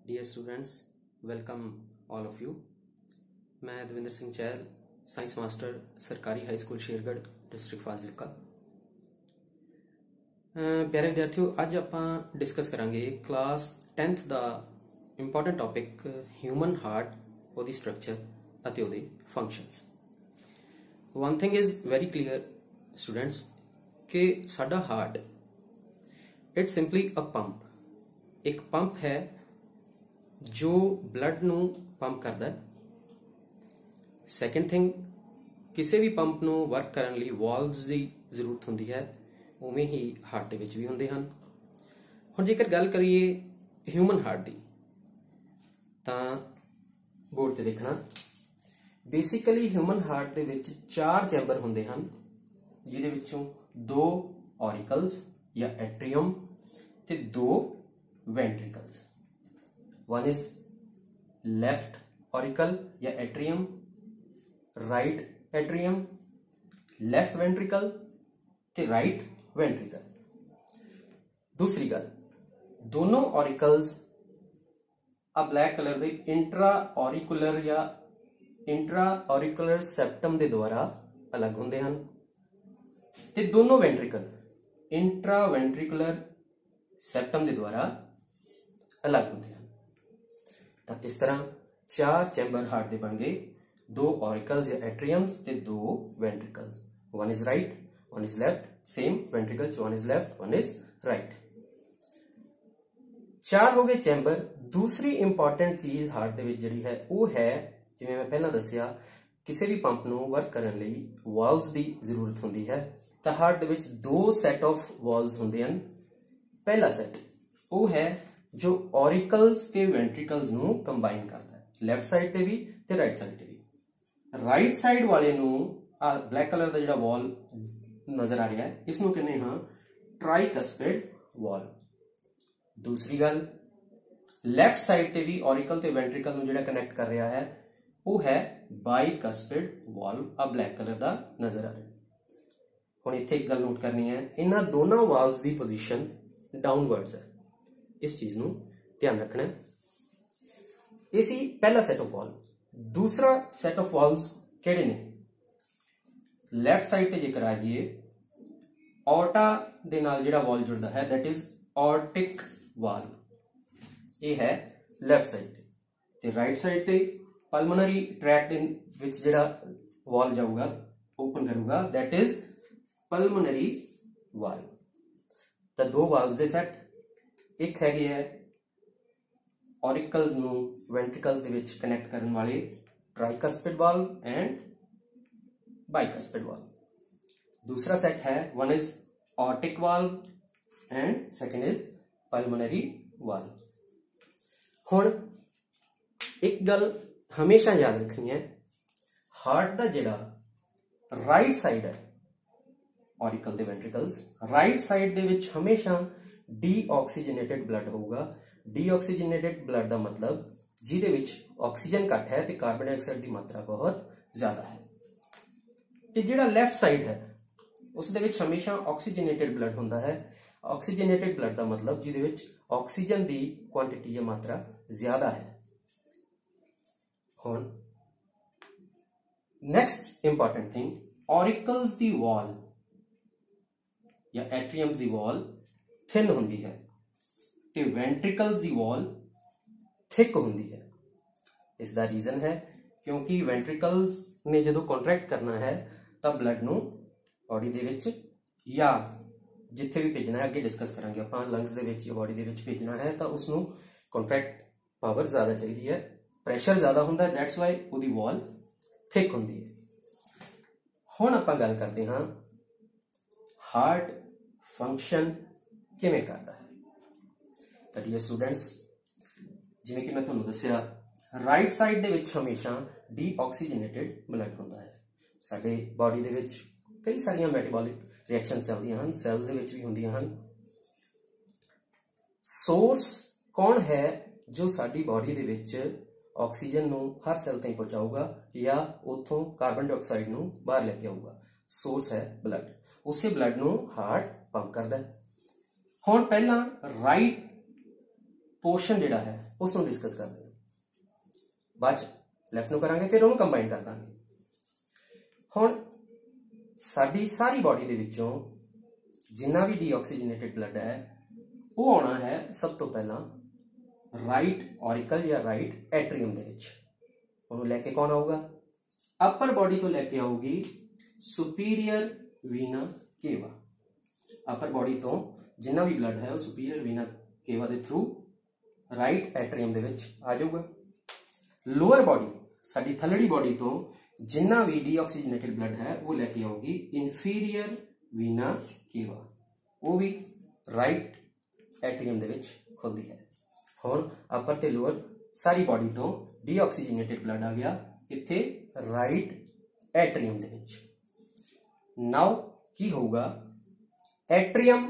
Dear students, welcome all of you. मैं Davinder Singh Chahal, science master, सरकारी high school Shergarh, district Fazilka. प्यारे विद्यार्थियों, अज आप डिस्कस करांगे क्लास 10th का इंपॉर्टेंट टॉपिक ह्यूमन हार्ट, ਉਹਦੀ स्ट्रक्चर ਅਤੇ ਉਹਦੇ functions. One thing is very clear students कि साडा heart it simply a pump, एक पंप है जो ब्लड नू पंप करता है। सैकेंड थिंग, किसी भी पंप नू वर्क करने लिए वॉल्व्स की जरूरत होती है, उवें ही हार्ट दे विच भी होंदे हन। हुण जेकर गल करिए ह्यूमन हार्ट की, तां बोर्ड ते देखना बेसिकली ह्यूमन हार्ट दे विच 4 चैंबर होंदे हन, जिहदे विचों 2 ऑरिकल्स या एट्रियम ते 2 ventricles. One is left auricle या atrium, right atrium, left ventricle ते राइट वेंट्रिकल। दूसरी गल, दोनों ऑरिकल्स आ ब्लैक कलर दे इंट्रा ऑरिकुलर या इंट्रा ऑरिकुलर सैप्टम के द्वारा अलग होंदे हन, ते दोनों वेंट्रिकल इंट्रा वेंट्रिकुलर सैप्टम के द्वारा अलग होंदे हन। तो इस तरह 4 चैंबर हार्ट के बन गए, 2 ऑरिकल्स या एट्रियम्स ते 2 ventricles. One is right, one is left, same ventricles, one is left, one is right. 4 हो गए चैंबर। दूसरी इंपॉर्टेंट चीज हार्ट दे विच जिहड़ी है वो है, जिवें मैं पहला दसिया, किसी भी पंप नू वर्क करने लई वाल्व्स की जरूरत होंदी है। तो हार्ट दे विच 2 सैट ऑफ वाल्व्स होंदे हन। पहला सैट वो है जो ऑरिकल्स ते वेंट्रिकल्स नू कंबाइन करता है, लेफ्ट साइड ते भी ते राइट साइड ते भी। राइट साइड वाले नू आ ब्लैक कलर का जिहड़ा वॉल नजर आ रहा है, इसनू कहने हां ट्राइकस्पिड वॉल। दूसरी गल, लेफ्ट साइड ते भी ऑरिकल ते वेंट्रिकल नू जिहड़ा कनेक्ट कर रहा है वो है बाइकस्पिड वाल्व। आ ब्लैक कलर का नजर आ रहा है। हुण इत्थे एक गल नोट करनी है, इन्हां दोनों वाल्व्स की पोजीशन डाउनवर्ड्स है, इस चीज नू ध्यान रखना है। ये सी पहला सैट ऑफ वाल्व। दूसरा सैट ऑफ वाल्व्स किहड़े ने? लेफ्ट साइड ते जेकर आ जाइए, ऑर्टा दे नाल जिहड़ा वाल्व जुड़दा है दैट इज ऑर्टिक वाल्व, ये है लेफ्ट साइड ते राइट साइड ते पल्मोनरी ट्रैक्ट इन विच जिहड़ा वाल्व जाऊगा ओपन करूगा दैट इज पल्मोनरी वाल्व। तो 2 वाल्व्स दे सेट, एक हैगे है ऑरिकल्स नू वेंट्रिकल्स दे विच कनेक्ट करने वाले tricuspid valve and bicuspid valve. दूसरा सेट है one is aortic valve and second is pulmonary valve. हुण एक गल हमेशा याद रखनी है, हार्ट का जिहड़ा राइट साइड है ऑरिकल दे वेंट्रिकल्स, राइट साइड दे विच हमेशा डीऑक्सीजनेटेड ब्लड होगा। डीऑक्सीजनेटेड ब्लड का मतलब जिहदे विच ऑक्सीजन घट है ते कार्बन डाइऑक्साइड की मात्रा बहुत ज्यादा है। ते जिहड़ा लेफ्ट साइड है उस दे विच हमेशा ऑक्सीजनेटेड ब्लड होंदा है। ऑक्सीजनेटेड ब्लड का मतलब जिहदे विच ऑक्सीजन की क्वांटिटी या मात्रा ज्यादा है। हुण next important thing, auricles the wall या एट्रियम्स दी वॉल थिन होंदी है ते वेंट्रिकल्स दी वॉल थिक होंदी है। इसका रीजन है क्योंकि वेंट्रिकल्स ने जो कॉन्ट्रैक्ट करना है तब ब्लड नू बॉडी दे विच या जिथे भी भेजना है, अगे डिस्कस करांगे आपां, लंग्स दे विच या बॉडी दे विच भेजना है तो उसनू कॉन्ट्रैक्ट पावर ज्यादा चाहिए है, प्रेशर ज्यादा होंदा है, दैट्स वाई उहदी वॉल थिक होंदी है। हुण आपां गल करते हां हार्ट फंक्शन किवें करदा है। तो डियर स्टूडेंट्स, जिवें कि मैं तुहानूं दस्सिया, राइट साइड दे विच हमेशा डीऑक्सीजनेटेड ब्लड होंदा है। साडे बॉडी दे विच कई सारियां मेटाबॉलिक रिएक्शंस चलदियां हन, सैल्स दे विच भी होंदियां हन। सोर्स कौन है जो साडी बॉडी दे विच ऑक्सीजन नू हर सैल ताईं पहुंचाऊगा या उथों कार्बन डाइऑक्साइड नू बाहर लेके आऊगा? सोर्स है ब्लड। उसे ब्लड नू हार्ट पंप करदा है। हुण पहला राइट पोर्शन जिहड़ा है उसनूं डिस्कस करते हैं, बाद लैफ्ट नूं करांगे फिर उहनूं कंबाइन कर दांगे। हुण साडी सारी बॉडी दे विचों जिन्ना भी डीऑक्सीजनेटेड ब्लड है वो आना है सब तो पहला राइट ऑरिकल या राइट एट्रियम दे विच। उहनूं लैके कौन आऊगा? अपर बॉडी तो लैके आऊगी सुपीरियर वीना केवा। अपर बॉडी तो जिन्ना भी ब्लड है वो सुपीरियर वीना केवा दे थ्रू राइट एट्रियम दे विच आ जाऊगा। लोअर बॉडी साडी थलड़ी बॉडी तो जिन्ना भी डीऑक्सीजनेटेड ब्लड है वो लैके आऊगी इंफीरियर वीना केवा, वो भी राइट एट्रियम दे विच खुलदी है। हुण अपर ते लोअर सारी बॉडी तो डीऑक्सीजनेटेड ब्लड आ गया इत्थे राइट एट्रियम दे विच। नाउ की होगा? एट्रियम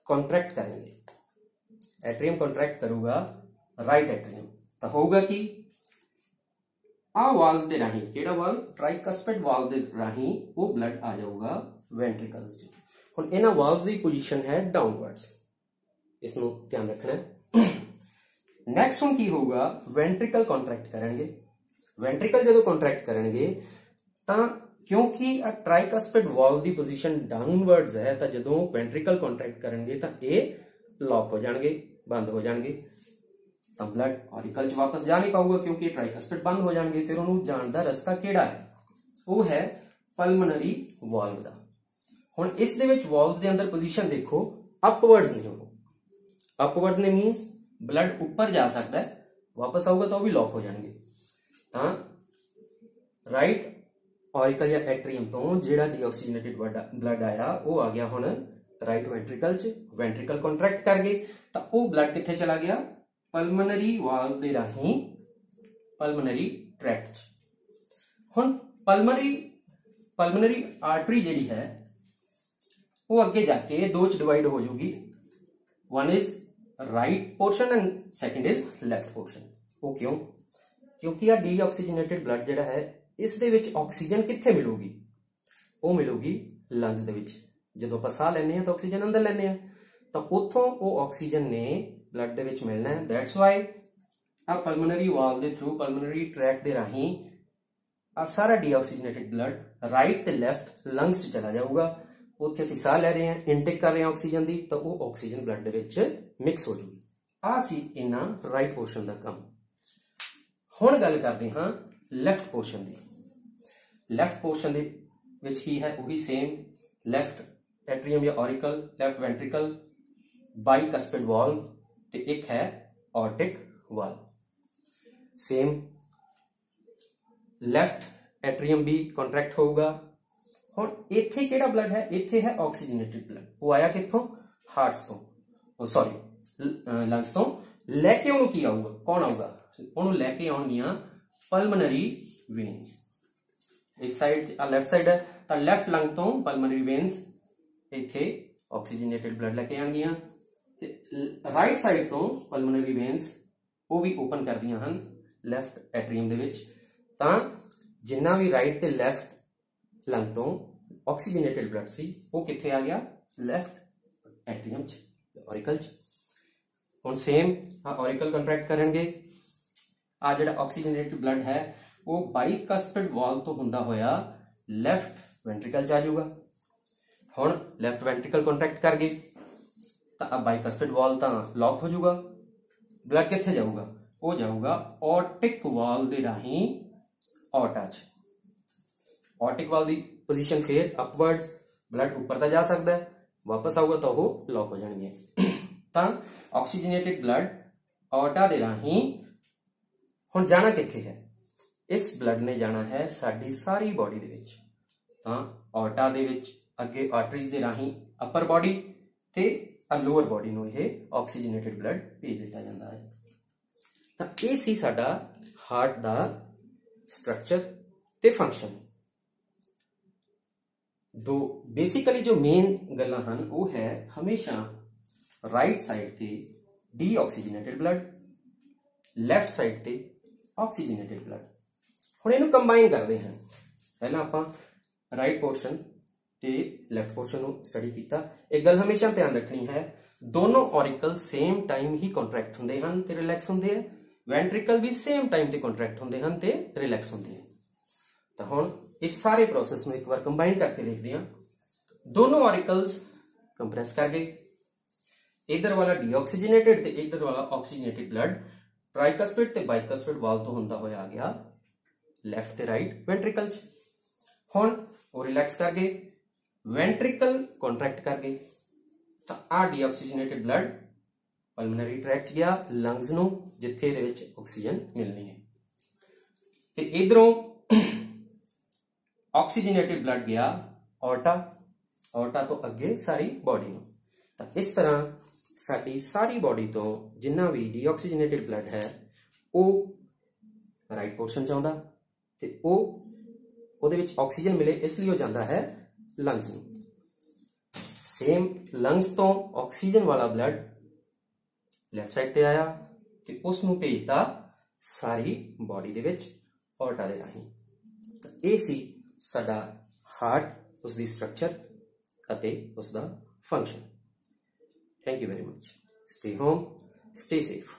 कॉन्ट्रैक्ट करेंगे, एट्रियम कॉन्ट्रैक्ट करूगा राइट एट्रियम, तो होगा कि आ वाल्व दे राही, केड़ा वाल्व? ट्राइकस्पिड वाल्व दे राही वो ब्लड आ जाऊगा वेंट्रिकल्स च। हुण इन्हां वाल्व्स दी पोजीशन है डाउनवर्ड्स, इसनूं ध्यान रखना है। नैक्सट हुण की होगा? वेंट्रिकल कॉन्ट्रैक्ट करेंगे। वेंट्रिकल जदों कॉन्ट्रैक्ट करेंगे तां क्योंकि ट्राइकस्पिड वाल्व की पोजीशन डाउनवर्ड्स है, तो जदों वेंट्रिकल कॉन्ट्रैक्ट करेंगे तो ये लॉक हो जाएंगे, बंद हो जाएंगे, तो ब्लड ऑरिकल च वापस जा नहीं पाऊगा क्योंकि ट्राइकस्पिड बंद हो जाएंगे। फिर उन्होंने जाण दा रस्ता केड़ा है? वो है पल्मनरी वाल्व दा। हुण इस दे विच वाल्व दे अंदर पोजीशन देखो अपवर्ड्स नहीं हो, अपवर्ड्स ने मीनस ब्लड ऊपर जा सकता है, वापस आऊगा तो भी लॉक हो जाएंगे। तो राइट ऑरिकल या एट्रियम तो जिहड़ा डीऑक्सीजनेटेड ब्लड आया वो आ गया हुण राइट वेंट्रिकल च, वेंट्रिकल कॉन्ट्रैक्ट कर गए तो वो ब्लड कित्थे चला गया? पल्मनरी वाल्व दे राही पल्मनरी ट्रैक्ट। हुण पल्मनरी आर्टरी जिहड़ी है वो अगे जाके दो च डिवाइड हो जाऊगी, one is right portion and second is left portion. वो क्यों? क्योंकि आ डीऑक्सीजनेटेड ब्लड जिहड़ा है इस दे विच ऑक्सीजन कित्थे मिलूगी? वो मिलूगी लंग्स दे विच। जदों आपां साह लैंदे तो ऑक्सीजन अंदर लैंदे तो उत्थों वो ऑक्सीजन ने ब्लड दे विच मिलना है। दैट्स वाई आ पल्मनरी वाल्व दे थ्रू पल्मनरी ट्रैक दे राही आ सारा डीऑक्सीजनेटेड ब्लड राइट ते लेफ्ट लंग्स च चला जाऊगा। उत्थे असीं साह लै रहे हैं, इनटेक कर रहे हैं ऑक्सीजन दी, तो वो ऑक्सीजन ब्लड दे विच मिक्स हो जाऊगी। आ सी इन्हां राइट पोर्शन दा काम। हुण गल करदे हां लैफ्ट पोर्शन दी। लैफ्ट पोर्शन दे विच की है? वही सेम, लैफ्ट एट्रियम या auricle, left ventricle, bicuspid valve ते एक है aortic valve. Same left atrium भी कॉन्ट्रैक्ट होगा। हुण इत्थे केड़ा ब्लड है? इत्थे है ऑक्सीजनेटेड ब्लड। वो आया कित्थों? हार्ट्स तो, सॉरी लंग्स तो। लैके उहनूं की आऊगा? कौन आऊगा? उहनूं लैके आउणगियां पल्मनरी वेन्स। इस साइड लैफ्ट साइड है तो लैफ्ट लंग तो पल्मनरी वेन्स इत्थे ऑक्सीजनेटेड ब्लड लैके आउणगियां, ते राइट साइड तो पल्मनरी वेन्स वो भी ओपन कर दियां हन लैफ्ट एट्रियम दे विच। तां जिन्ना भी राइट ते लैफ्ट लंग तो ऑक्सीजनेटेड ब्लड सी वो कित्थे आ गया? लैफ्ट एट्रियम च, ऑरिकल च। हुण सेम ऑरिकल कॉन्ट्रैक्ट करनगे। आ जिहड़ा ऑक्सीजनेटेड ब्लड है वो बाइकस्पिड वाल्व तो हुंदा होया लैफ्ट वेंट्रिकल च आ जाऊगा। हुण लैफ्ट वेंट्रिकल कॉन्ट्रैक्ट कर गए तो अब बाइकस्पिड वाल्व तो लॉक हो जाऊगा। ब्लड कित्थे जाऊगा? वो जाऊगा ऑर्टिक वाल्व दे राही ऑर्टा च। ऑर्टिक वाल्व दी पोजीशन फिर अपवर्ड्स, ब्लड ऊपर तो जा सकता है, वापस आऊगा तो वो लॉक हो जाएंगे। तो ऑक्सीजनेटेड ब्लड ऑर्टा दे राही हुण जाना कित्थे है? इस ब्लड ने जाना है साडी सारी बॉडी दे विच। तो ऑर्टा दे विच अगे आर्टरीज दे राही अपर बॉडी ते लोअर बॉडी नूं यह ऑक्सीजनेटेड ब्लड भेज दिता जाता है। तो यह सी साडा हार्ट दा स्ट्रक्चर ते फंक्शन। दो बेसिकली जो मेन गल्लां हन वो है हमेशा राइट साइड ते डीऑक्सीजनेटेड ब्लड, लैफ्ट साइड ते ऑक्सीजनेटेड ब्लड। हुण इहनूं कंबाइन करदे हैं। पहला आपां राइट पोर्शन ते लैफ्ट पोर्शन नूं स्टडी कीता। एक गल हमेशा ध्यान रखनी है, दोनों ऑरिकल सेम टाइम ही कॉन्ट्रैक्ट होंदे हन ते रिलैक्स होंदे है, वेंट्रिकल भी सेम टाइम ते कॉन्ट्रैक्ट होंदे हन ते रिलैक्स होंदे हैं। तो हुण इस सारे प्रोसेस में एक बार कंबाइन करके देखते हैं। दोनों ऑरिकल्स कंप्रेस कर गए, इधर वाला डीऑक्सीजनेटेड ते इधर वाला ऑक्सीजनेटेड ब्लड ट्राइकस्पिड ते बाइकस्पिड वाल तो होंदा होया आ गया लैफ्ट ते राइट वेंट्रिकल च। हुण वो रिलैक्स कर गए, वेंट्रिकल कॉन्ट्रैक्ट कर गए, तो आ डीऑक्सीजनेटेड ब्लड पल्मोनरी ट्रैक्ट गया लंग्स नूं जिथे इहदे विच ऑक्सीजन मिलनी है, ते इधरों ऑक्सीजनेटेड ब्लड गया ऑर्टा, ऑर्टा तो अगे सारी बॉडी नूं। तो इस तरह साडी सारी बॉडी तो जिन्ना भी डीऑक्सीजनेटेड ब्लड है वो राइट पोर्शन च आउंदा ते वो ਉਹਦੇ ਵਿੱਚ ਆਕਸੀਜਨ ਮਿਲੇ ਇਸ ਲਈ ਹੋ ਜਾਂਦਾ ਹੈ ਲੰਗਸ ਨੂੰ। ਸੇਮ ਲੰਗਸ ਤੋਂ ਆਕਸੀਜਨ ਵਾਲਾ ਬਲੱਡ ਲੈਫਟ ਸਾਈਡ ਤੇ ਆਇਆ ਤੇ ਉਸ ਨੂੰ ਭੇਜਤਾ ਸਾਰੀ ਬਾਡੀ ਦੇ ਵਿੱਚ ਔਰਟਾ ਦੇ ਰਾਹੀਂ। ਇਹ ਸੀ ਸਾਡਾ ਹਾਰਟ, ਉਸ ਦੀ ਸਟਰਕਚਰ ਅਤੇ ਉਸ ਦਾ function. Thank you very much. Stay home, stay safe.